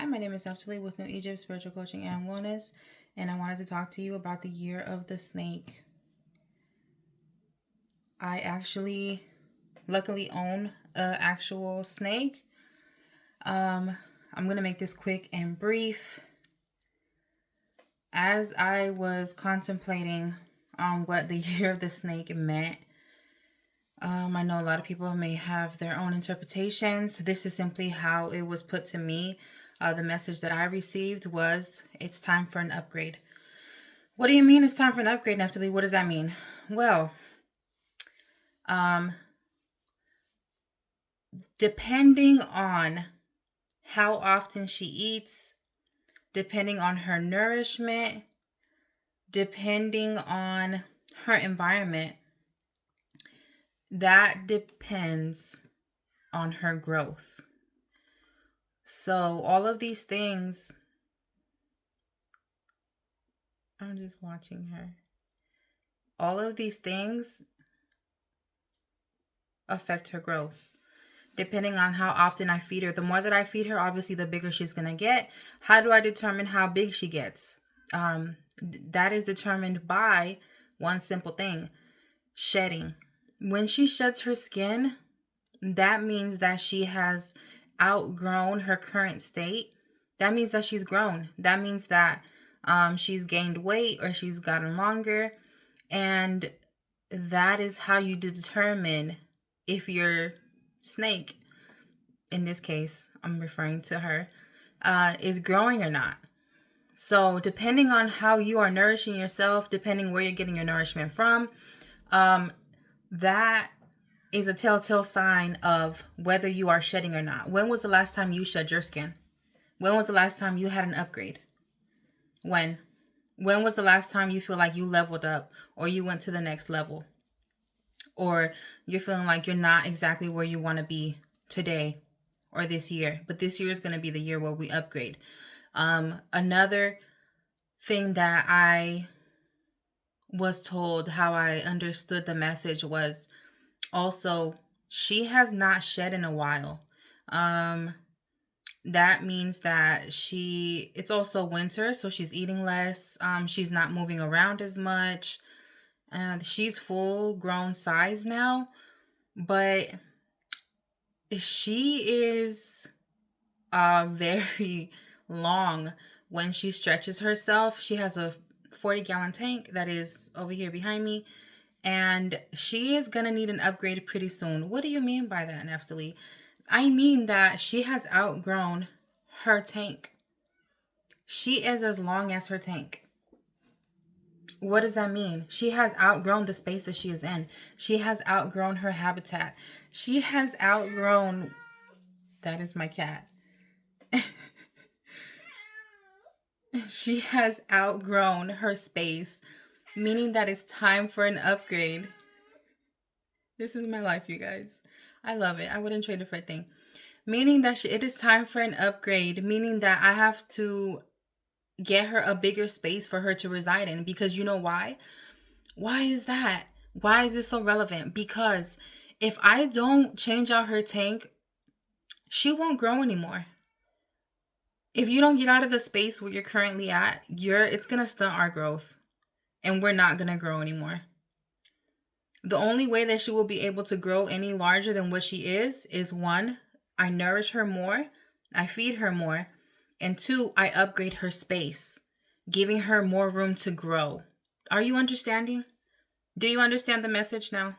Hi, my name is Neftali with New Egypt Spiritual Coaching and Wellness, and I wanted to talk to you about the year of the snake. I actually, luckily, own an actual snake. I'm going to make this quick and brief. As I was contemplating on what the year of the snake meant, I know a lot of people may have their own interpretations. This is simply how it was put to me. The message that I received was, it's time for an upgrade. What do you mean it's time for an upgrade, Neftali? What does that mean? Well, depending on how often she eats, depending on her nourishment, depending on her environment, that depends on her growth. So all of these things, I'm just watching her. All of these things affect her growth. Depending on how often I feed her. The more that I feed her, obviously, the bigger she's going to get. How do I determine how big she gets? That is determined by one simple thing: shedding. When she sheds her skin, that means that she has outgrown her current state. That means that she's grown. That means that she's gained weight or she's gotten longer. And that is how you determine if your snake, in this case, I'm referring to her, is growing or not. So depending on how you are nourishing yourself, depending where you're getting your nourishment from, that is a telltale sign of whether you are shedding or not. When was the last time you shed your skin? When was the last time you had an upgrade? When? When was the last time you feel like you leveled up or you went to the next level? Or you're feeling like you're not exactly where you want to be today or this year, but this year is going to be the year where we upgrade. Another thing that I was told, how I understood the message, was also she has not shed in a while. That means that it's also winter, so she's eating less. She's not moving around as much. She's full grown size now, but she is very long when she stretches herself. She has a 40-gallon tank that is over here behind me, and she is gonna need an upgrade pretty soon. What do you mean by that, Neftali? I mean that she has outgrown her tank. She is as long as her tank. What does that mean? She has outgrown the space that she is in. She has outgrown her habitat. She has outgrown... That is my cat. She has outgrown her space, meaning that it's time for an upgrade. This is my life, you guys. I love it. I wouldn't trade it for a thing. Meaning that it is time for an upgrade, meaning that I have to get her a bigger space for her to reside in. Because you know why? Why is that? Why is this so relevant? Because if I don't change out her tank, she won't grow anymore. If you don't get out of the space where you're currently at, it's going to stunt our growth. And we're not going to grow anymore. The only way that she will be able to grow any larger than what she is one, I nourish her more, I feed her more, and two, I upgrade her space, giving her more room to grow. Are you understanding? Do you understand the message now?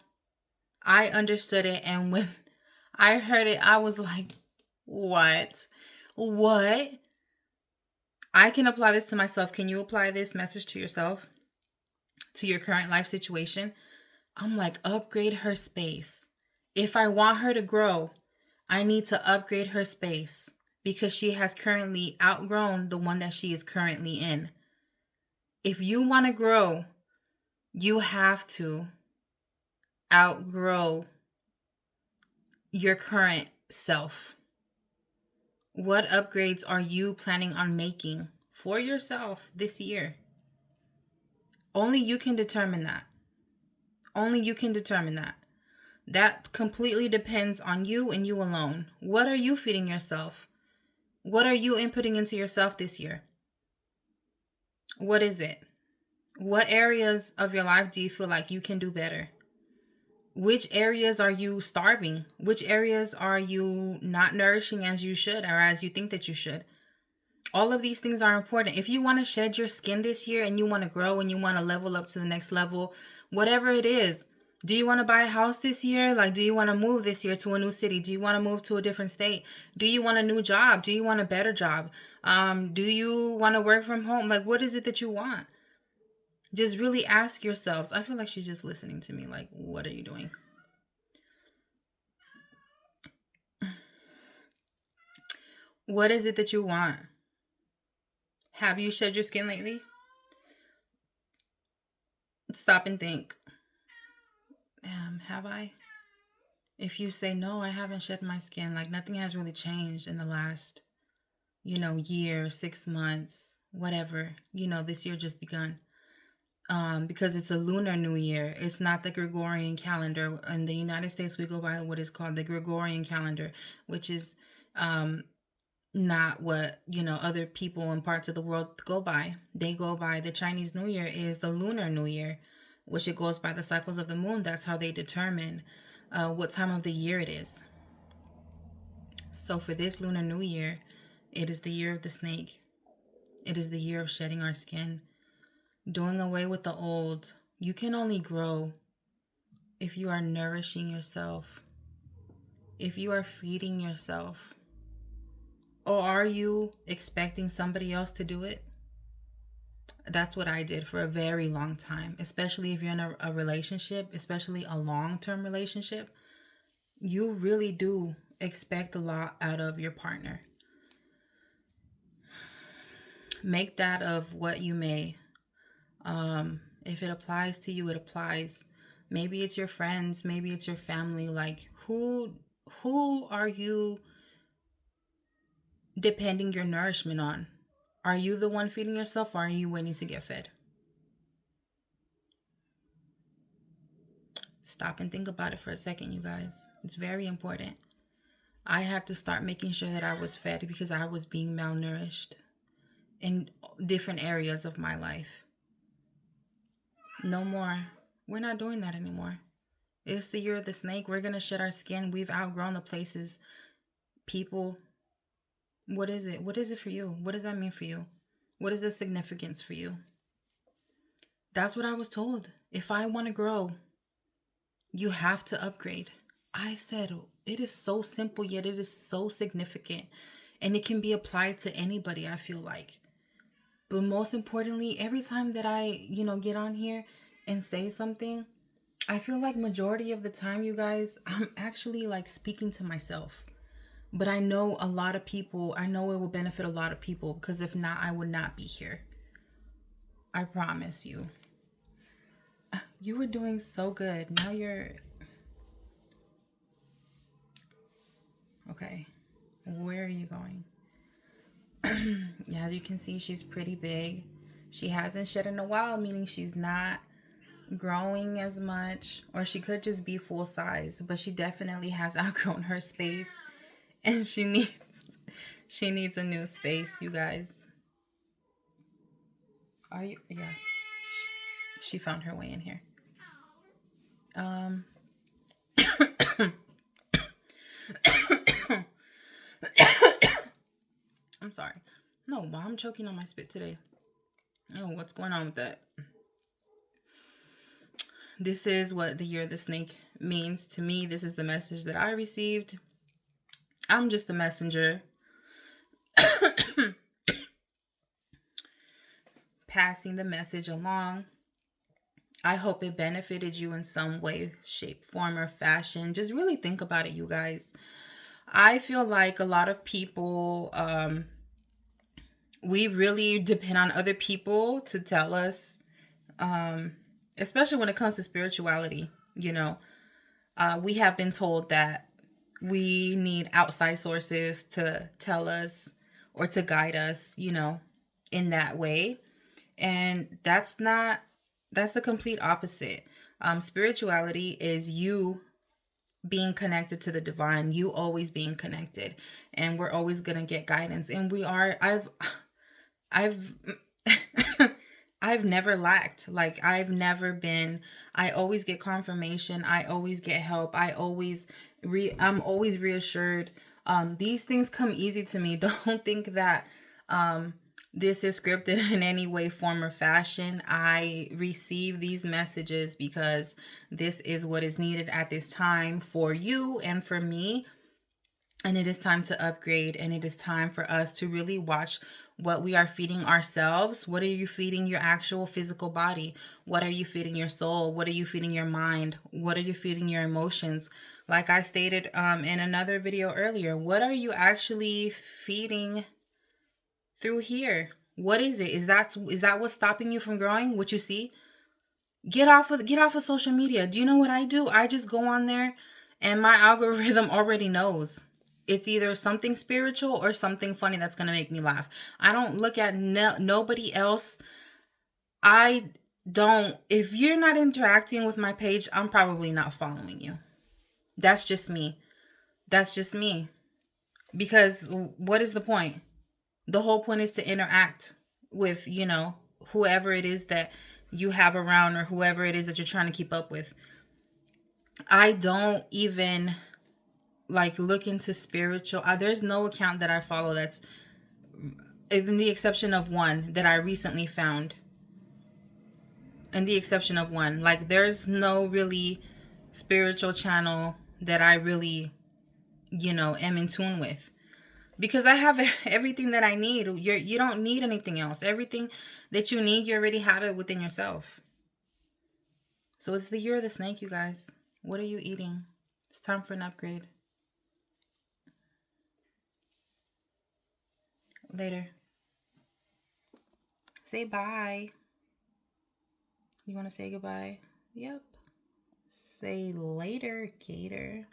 I understood it, and when I heard it, I was like, what? What? I can apply this to myself. Can you apply this message to yourself? To your current life situation? I'm like, upgrade her space. If I want her to grow, I need to upgrade her space because she has currently outgrown the one that she is currently in. If you want to grow, you have to outgrow your current self. What upgrades are you planning on making for yourself this year? Only you can determine that. Only you can determine that. That completely depends on you and you alone. What are you feeding yourself? What are you inputting into yourself this year? What is it? What areas of your life do you feel like you can do better? Which areas are you starving? Which areas are you not nourishing as you should or as you think that you should? All of these things are important. If you want to shed your skin this year and you want to grow and you want to level up to the next level, whatever it is, do you want to buy a house this year? Like, do you want to move this year to a new city? Do you want to move to a different state? Do you want a new job? Do you want a better job? Do you want to work from home? Like, what is it that you want? Just really ask yourselves. I feel like she's just listening to me. Like, what are you doing? What is it that you want? Have you shed your skin lately? Stop and think. Have I? If you say no, I haven't shed my skin. Like nothing has really changed in the last, year, 6 months, whatever. This year just begun. Because it's a lunar new year. It's not the Gregorian calendar. In the United States, we go by what is called the Gregorian calendar, which is not what other people in parts of the world go by. They go by the Chinese New Year is the Lunar New Year, which it goes by the cycles of the moon. That's how they determine what time of the year it is. So for this Lunar New Year, it is the year of the snake. It is the year of shedding our skin, doing away with the old. You can only grow if you are nourishing yourself, if you are feeding yourself. Or are you expecting somebody else to do it? That's what I did for a very long time, especially if you're in a relationship, especially a long-term relationship. You really do expect a lot out of your partner. Make that of what you may. If it applies to you, it applies. Maybe it's your friends, maybe it's your family. Like who are you depending your nourishment on? Are you the one feeding yourself, or are you waiting to get fed? Stop and think about it for a second, you guys. It's very important. I had to start making sure that I was fed because I was being malnourished in different areas of my life. No more. We're not doing that anymore. It's the year of the snake. We're going to shed our skin. We've outgrown the places, people. What is it? What is it for you? What does that mean for you? What is the significance for you? That's what I was told. If I want to grow, you have to upgrade. I said, it is so simple, yet it is so significant. And it can be applied to anybody, I feel like. But most importantly, every time that I, get on here and say something, I feel like majority of the time, you guys, I'm actually like speaking to myself. But I know a lot of people, I know it will benefit a lot of people, because if not, I would not be here. I promise you. You were doing so good. Now you're... Okay. Where are you going? Yeah, as you can see, she's pretty big. She hasn't shed in a while, meaning she's not growing as much, or she could just be full size, but she definitely has outgrown her space, and she needs a new space, you guys. Are you? Yeah. She found her way in here. I'm sorry. No, why I'm choking on my spit today? Oh, what's going on with that? This is what the year of the snake means to me. This is the message that I received. I'm just the messenger. Passing the message along. I hope it benefited you in some way, shape, form, or fashion. Just really think about it, you guys. I feel like a lot of people, we really depend on other people to tell us, especially when it comes to spirituality. We have been told that we need outside sources to tell us or to guide us, in that way. And that's the complete opposite. Spirituality is you being connected to the divine, you always being connected, and we're always going to get guidance. And we are, I've I've never lacked. Like, I've never been, I always get confirmation. I always get help. I'm always reassured. These things come easy to me. Don't think that this is scripted in any way, form, or fashion. I receive these messages because this is what is needed at this time for you and for me. And it is time to upgrade, and it is time for us to really watch what we are feeding ourselves. What are you feeding your actual physical body? What are you feeding your soul? What are you feeding your mind? What are you feeding your emotions? Like I stated in another video earlier, what are you actually feeding through here? What is it? Is that what's stopping you from growing? What you see? Get off of social media. Do you know what I do? I just go on there, and my algorithm already knows. It's either something spiritual or something funny that's going to make me laugh. I don't look at nobody else. I don't. If you're not interacting with my page, I'm probably not following you. That's just me. That's just me. Because what is the point? The whole point is to interact with, whoever it is that you have around, or whoever it is that you're trying to keep up with. I don't even like look into spiritual. There's no account that I follow that's, in the exception of one that I recently found. In the exception of one, like, there's no really spiritual channel that I really, am in tune with. Because I have everything that I need. You don't need anything else. Everything that you need, you already have it within yourself. So it's the year of the snake, you guys. What are you eating? It's time for an upgrade. Later. Say bye. You want to say goodbye? Yep. Say later, Gator.